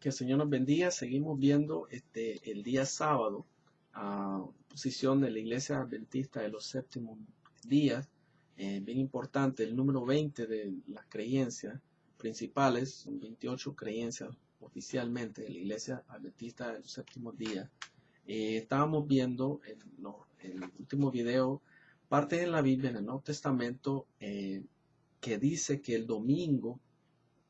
Que el Señor nos bendiga. Seguimos viendo el día sábado, posición de la Iglesia Adventista de los Séptimos Días, bien importante, el número 20 de las creencias principales, son 28 creencias oficialmente de la Iglesia Adventista de los Séptimos Días. Estábamos viendo en el último video partes en la Biblia, en el Nuevo Testamento, que dice que el domingo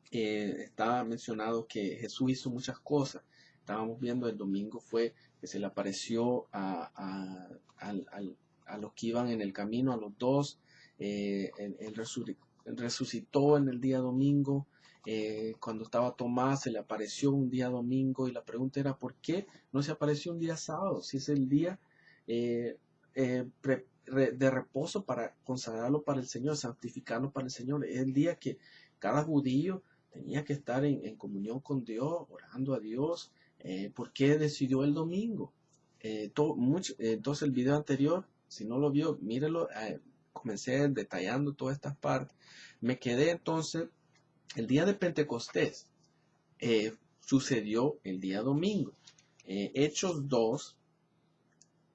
está mencionado que Jesús hizo muchas cosas. Estábamos viendo el domingo fue que se le apareció a los que iban en el camino, a los dos. Él resucitó en el día domingo. Cuando estaba Tomás se le apareció un día domingo y la pregunta era ¿por qué no se apareció un día sábado? Si es el día de reposo para consagrarlo para el Señor, santificarlo para el Señor. Es el día que cada judío tenía que estar en comunión con Dios, orando a Dios. ¿Por qué decidió el domingo? Entonces el video anterior, si no lo vio, mírelo. Comencé detallando todas estas partes. Me quedé entonces, el día de Pentecostés sucedió el día domingo. Hechos 2,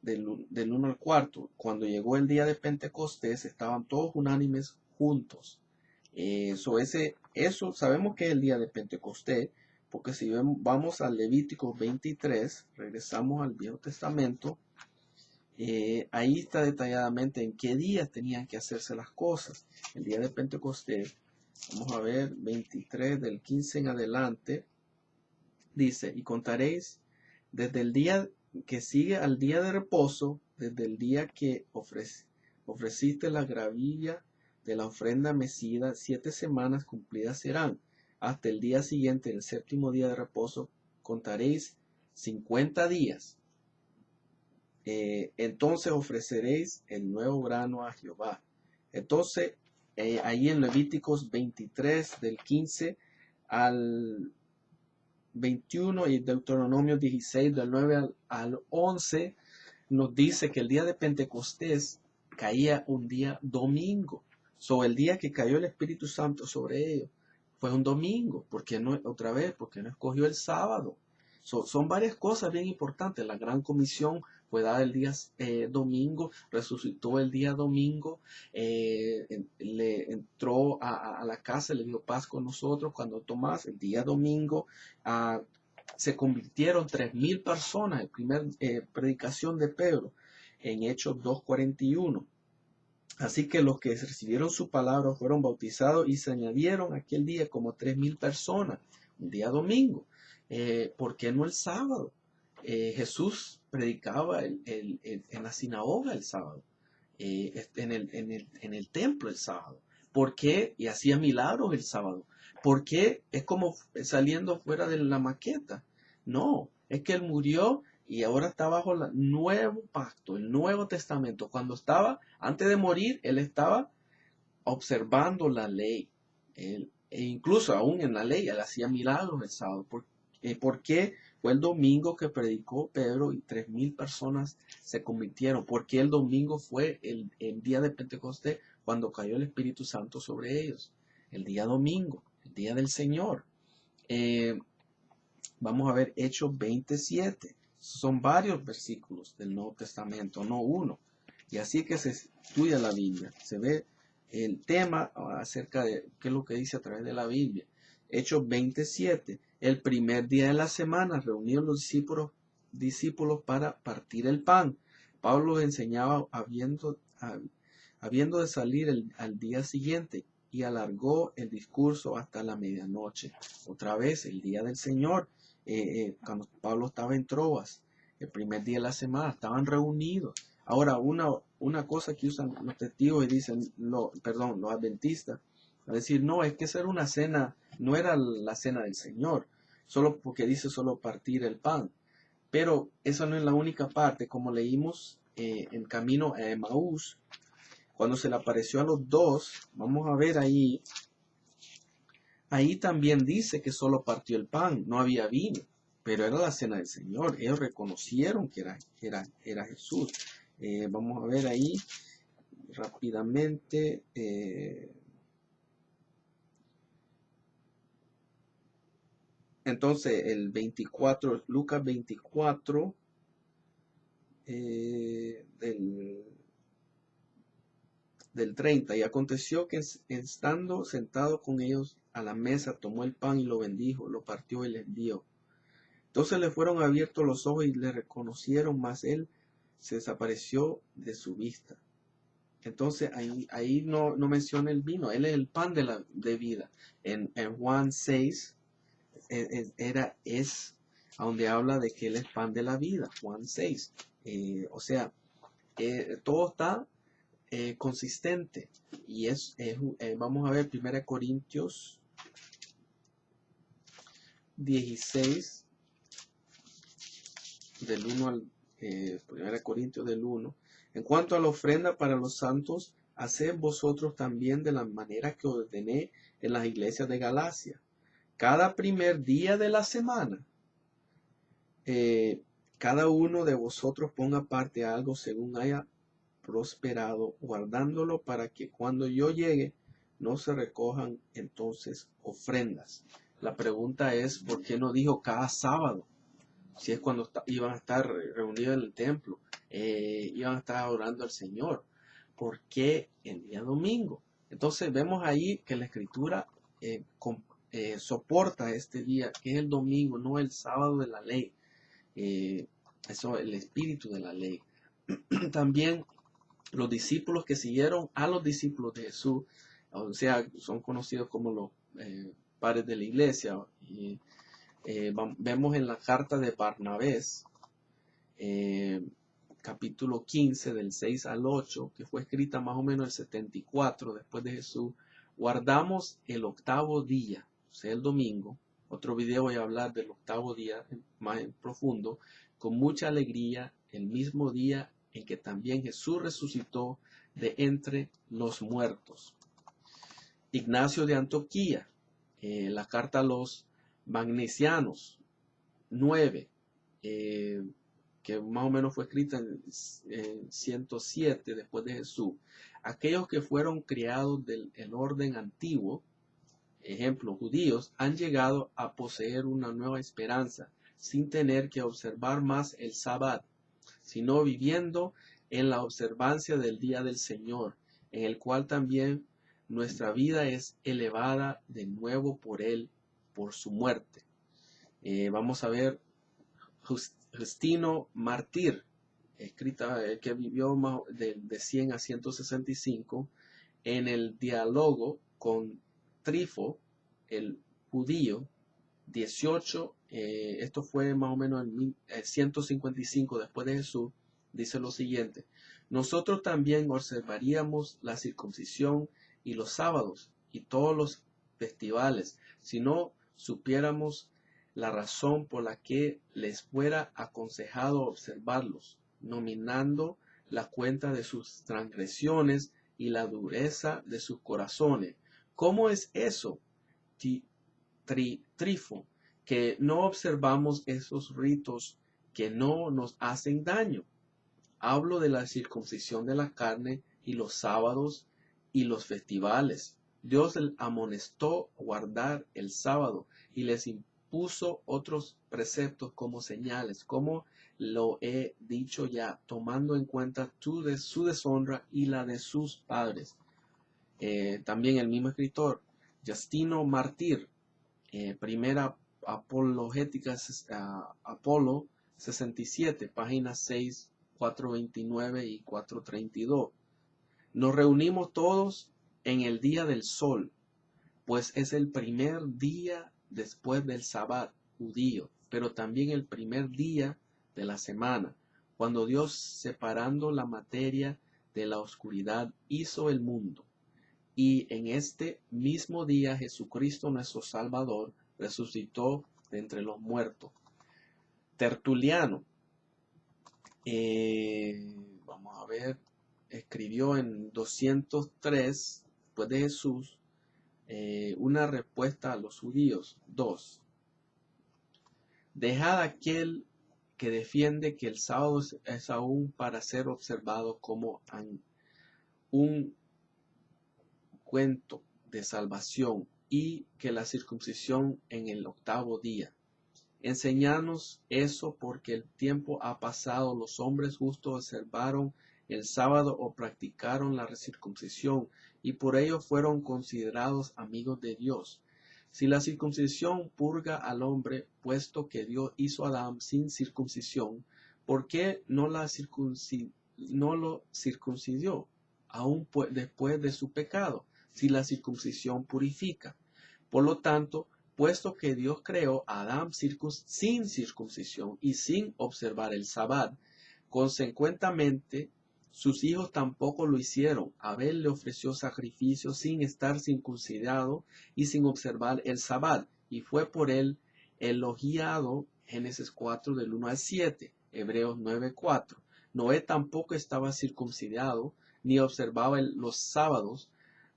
del 1 al 4, cuando llegó el día de Pentecostés, estaban todos unánimes juntos. Eso sabemos que es el día de Pentecostés, porque si vamos al Levítico 23, regresamos al Viejo Testamento, ahí está detalladamente en qué días tenían que hacerse las cosas. El día de Pentecostés, vamos a ver, 23 del 15 en adelante, dice, y contaréis desde el día que sigue al día de reposo, desde el día que ofreciste la gravilla de la ofrenda mecida, 7 semanas cumplidas serán. Hasta el día siguiente, el séptimo día de reposo, contaréis 50 días. Entonces ofreceréis el nuevo grano a Jehová. Entonces, ahí en Levíticos 23, del 15 al 21 y Deuteronomio 16, del 9 al 11, nos dice que el día de Pentecostés caía un día domingo. El día que cayó el Espíritu Santo sobre ellos fue un domingo. Porque no escogió el sábado? Son varias cosas bien importantes. La gran comisión fue dada el día domingo, resucitó el día domingo, le entró a la casa, le dio paz con nosotros cuando Tomás, el día domingo, se convirtieron 3,000 personas, la primera predicación de Pedro, en Hechos 2:41. Así que los que recibieron su palabra fueron bautizados y se añadieron aquel día como 3,000 personas, un día domingo. ¿Por qué no el sábado? Jesús predicaba en la sinagoga el sábado, en el templo el sábado. ¿Por qué? Y hacía milagros el sábado. ¿Por qué? Es como saliendo fuera de la maqueta. No, es que Él murió y ahora está bajo el nuevo pacto, el Nuevo Testamento. Antes de morir, Él estaba observando la ley. E incluso aún en la ley, Él hacía milagros el sábado. ¿Por qué? Fue el domingo que predicó Pedro y 3,000 personas se convirtieron. Porque el domingo fue el día de Pentecostés cuando cayó el Espíritu Santo sobre ellos. El día domingo, el día del Señor. Vamos a ver Hechos 27. Son varios versículos del Nuevo Testamento, no uno. Y así que se estudia la Biblia. Se ve el tema acerca de qué es lo que dice a través de la Biblia. Hechos 27. El primer día de la semana reunieron los discípulos para partir el pan. Pablo enseñaba habiendo de salir al día siguiente y alargó el discurso hasta la medianoche. Otra vez, el día del Señor, cuando Pablo estaba en Troas, el primer día de la semana, estaban reunidos. Ahora, una cosa que usan los testigos y dicen, los adventistas, a decir, no, es que esa era una cena, no era la cena del Señor, solo porque dice solo partir el pan. Pero esa no es la única parte, como leímos en camino a Emaús, cuando se le apareció a los dos, vamos a ver ahí también dice que solo partió el pan, no había vino, pero era la cena del Señor. Ellos reconocieron que era Jesús. Vamos a ver ahí rápidamente. Entonces, el 24, Lucas 24, del 30, y aconteció que estando sentado con ellos a la mesa, tomó el pan y lo bendijo, lo partió y les dio. Entonces le fueron abiertos los ojos y le reconocieron, mas él se desapareció de su vista. Entonces ahí no menciona el vino, él es el pan de vida. En Juan 6 es a donde habla de que él es pan de la vida, Juan 6. O sea, todo está consistente. Y vamos a ver 1 Corintios 16, del 1 al 1 Corintios del 1. En cuanto a la ofrenda para los santos, haced vosotros también de la manera que ordené en las iglesias de Galacia. Cada primer día de la semana, cada uno de vosotros ponga aparte algo según haya prosperado, guardándolo para que cuando yo llegue no se recojan entonces ofrendas. La pregunta es, ¿por qué no dijo cada sábado? Si es cuando iban a estar reunidos en el templo, iban a estar orando al Señor. ¿Por qué el día domingo? Entonces vemos ahí que la Escritura soporta este día, que es el domingo, no el sábado de la ley. Eso, el espíritu de la ley. También los discípulos que siguieron a los discípulos de Jesús, o sea, son conocidos como los padres de la iglesia. Y vemos en la carta de Barnabés, capítulo 15, del 6 al 8, que fue escrita más o menos el 74 después de Jesús. Guardamos el octavo día, o sea, el domingo. Otro video voy a hablar del octavo día más en profundo, con mucha alegría, el mismo día en que también Jesús resucitó de entre los muertos. Ignacio de Antioquía, la carta a los Magnesianos 9, que más o menos fue escrita en 107 después de Jesús. Aquellos que fueron criados del orden antiguo, ejemplo, judíos, han llegado a poseer una nueva esperanza sin tener que observar más el sábado, sino viviendo en la observancia del día del Señor, en el cual también nuestra vida es elevada de nuevo por Él, por su muerte. Vamos a ver Justino Mártir, escrita, que vivió de 100 a 165, en el diálogo con Trifo, el judío, 18, esto fue más o menos en 155 después de Jesús, dice lo siguiente: nosotros también observaríamos la circuncisión y los sábados y todos los festivales, si no supiéramos la razón por la que les fuera aconsejado observarlos, nominando la cuenta de sus transgresiones y la dureza de sus corazones. ¿Cómo es eso, Trifo, que no observamos esos ritos que no nos hacen daño? Hablo de la circuncisión de la carne y los sábados y los festivales. Dios les amonestó guardar el sábado y les impuso otros preceptos como señales, como lo he dicho ya, tomando en cuenta su deshonra y la de sus padres. También el mismo escritor, Justino Mártir, primera apologética, Apolo 67, páginas 6, 429 y 432. Nos reunimos todos en el día del sol, pues es el primer día después del Sabbat judío, pero también el primer día de la semana, cuando Dios, separando la materia de la oscuridad, hizo el mundo. Y en este mismo día Jesucristo nuestro Salvador resucitó de entre los muertos. Tertuliano, vamos a ver, escribió en 203 después de Jesús una respuesta a los judíos. 2. Dejad aquel que defiende que el sábado es aún para ser observado como un cuento de salvación y que la circuncisión en el 8º día. Enseñanos eso porque el tiempo ha pasado, los hombres justos observaron el sábado o practicaron la circuncisión y por ello fueron considerados amigos de Dios. Si la circuncisión purga al hombre, puesto que Dios hizo a Adán sin circuncisión, ¿por qué no lo circuncidió aún después de su pecado, si la circuncisión purifica? Por lo tanto, puesto que Dios creó a Adán sin circuncisión y sin observar el sabbat, consecuentemente, sus hijos tampoco lo hicieron. Abel le ofreció sacrificio sin estar circuncidado y sin observar el sabbat, y fue por él elogiado. Génesis 4 del 1 al 7, Hebreos 9:4. Noé tampoco estaba circuncidado ni observaba los sábados.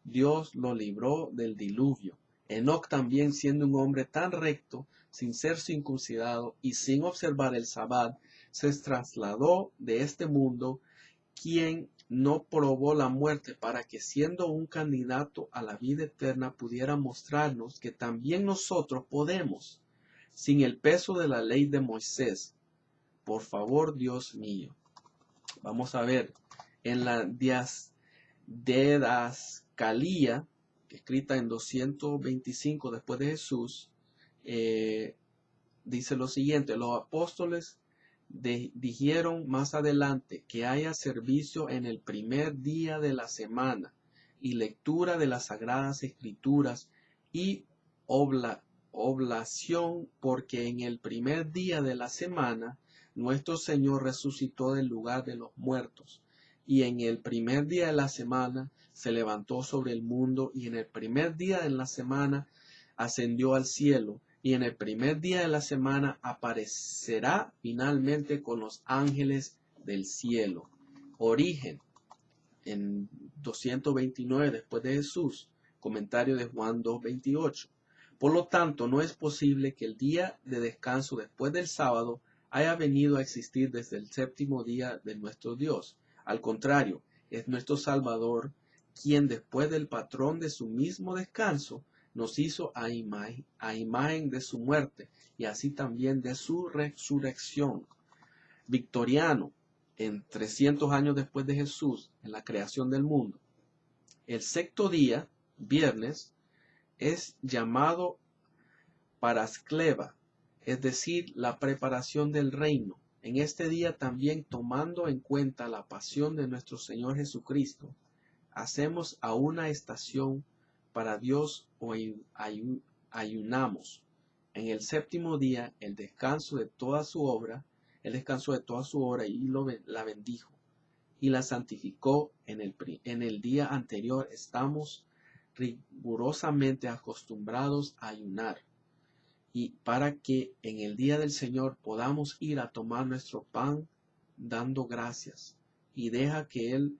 Dios lo libró del diluvio. Enoc también, siendo un hombre tan recto, sin ser circuncidado y sin observar el sabbat, se trasladó de este mundo, quien no probó la muerte, para que siendo un candidato a la vida eterna pudiera mostrarnos que también nosotros podemos, sin el peso de la ley de Moisés. Por favor, Dios mío. Vamos a ver, en la Didascalía, escrita en 225 después de Jesús, dice lo siguiente: los apóstoles dijeron más adelante que haya servicio en el primer día de la semana y lectura de las sagradas escrituras y oblación, porque en el primer día de la semana nuestro Señor resucitó del lugar de los muertos, y en el primer día de la semana se levantó sobre el mundo, y en el primer día de la semana ascendió al cielo, y en el primer día de la semana aparecerá finalmente con los ángeles del cielo. Origen, en 229 después de Jesús, comentario de Juan 2:28. Por lo tanto, no es posible que el día de descanso después del sábado haya venido a existir desde el 7º día de nuestro Dios. Al contrario, es nuestro Salvador quien, después del patrón de su mismo descanso, nos hizo a imagen de su muerte y así también de su resurrección. Victoriano, en 300 años después de Jesús, en la creación del mundo, el 6º día, viernes, es llamado Parascleva, es decir, la preparación del reino. En este día también, tomando en cuenta la pasión de nuestro Señor Jesucristo, hacemos a una estación para Dios o ayunamos. En el 7º día, el descanso de toda su obra, y la bendijo y la santificó. En el día anterior estamos rigurosamente acostumbrados a ayunar, y para que en el día del Señor podamos ir a tomar nuestro pan dando gracias, y deja que el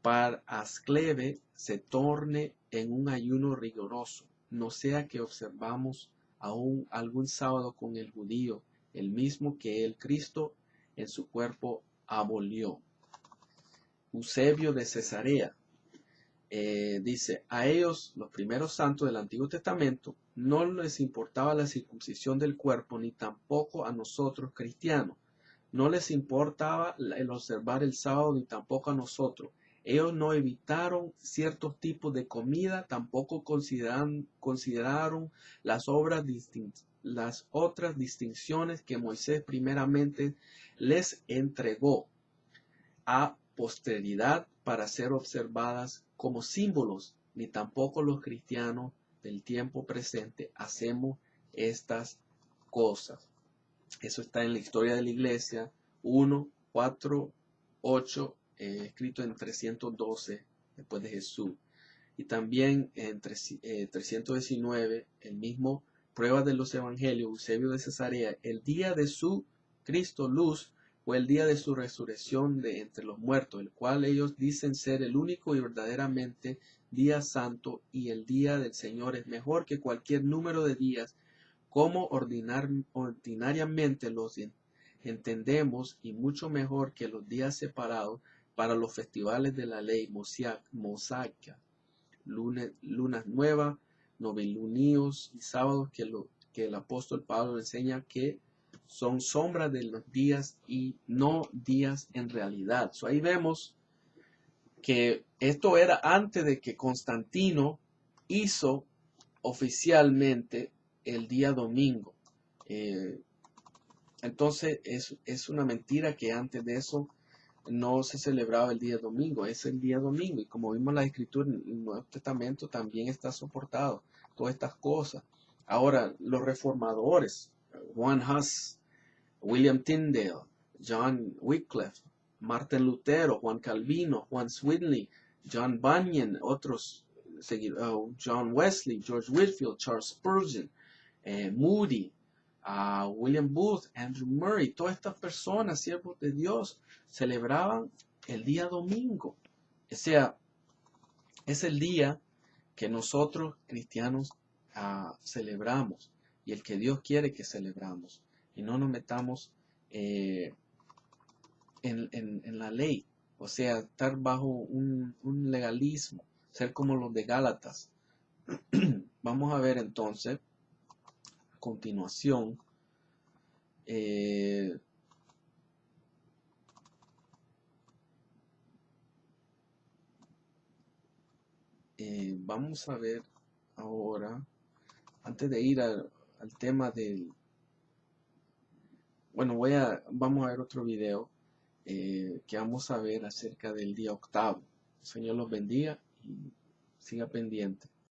Parascleve se torne en un ayuno riguroso, no sea que observamos aún algún sábado con el judío, el mismo que el Cristo en su cuerpo abolió. Eusebio de Cesarea dice: a ellos, los primeros santos del Antiguo Testamento, no les importaba la circuncisión del cuerpo, ni tampoco a nosotros cristianos. No les importaba el observar el sábado, ni tampoco a nosotros. Ellos no evitaron ciertos tipos de comida, tampoco consideraron las otras distinciones que Moisés primeramente les entregó a posteridad para ser observadas como símbolos, ni tampoco los cristianos del tiempo presente hacemos estas cosas. Eso está en la historia de la iglesia 1, 4, 8, escrito en 312 después de Jesús. Y también en 319, el mismo Pruebas de los Evangelios, Eusebio de Cesarea: el día de su Cristo luz fue el día de su resurrección de entre los muertos, el cual ellos dicen ser el único y verdaderamente día santo, y el día del Señor es mejor que cualquier número de días, como ordinariamente los entendemos, y mucho mejor que los días separados para los festivales de la ley mosaica, lunas nuevas, noveluníos y sábados que el apóstol Pablo enseña que son sombras de los días y no días en realidad. Ahí vemos que esto era antes de que Constantino hizo oficialmente el día domingo. Entonces es una mentira que antes de eso no se celebraba el día domingo, es el día domingo. Y como vimos en la escritura, en el Nuevo Testamento también está soportado todas estas cosas. Ahora, los reformadores, Juan Huss, William Tyndale, John Wycliffe, Martin Lutero, Juan Calvino, Juan Zwingli, John Bunyan, otros John Wesley, George Whitefield, Charles Spurgeon, Moody, William Booth, Andrew Murray, todas estas personas, siervos de Dios, celebraban el día domingo. O sea, es el día que nosotros cristianos celebramos y el que Dios quiere que celebramos. Y no nos metamos en la ley, o sea, estar bajo un legalismo, ser como los de Gálatas. Vamos a ver entonces, a continuación, vamos a ver ahora, antes de ir al tema del, bueno, vamos a ver otro video que vamos a ver acerca del día octavo. El Señor los bendiga y siga pendiente.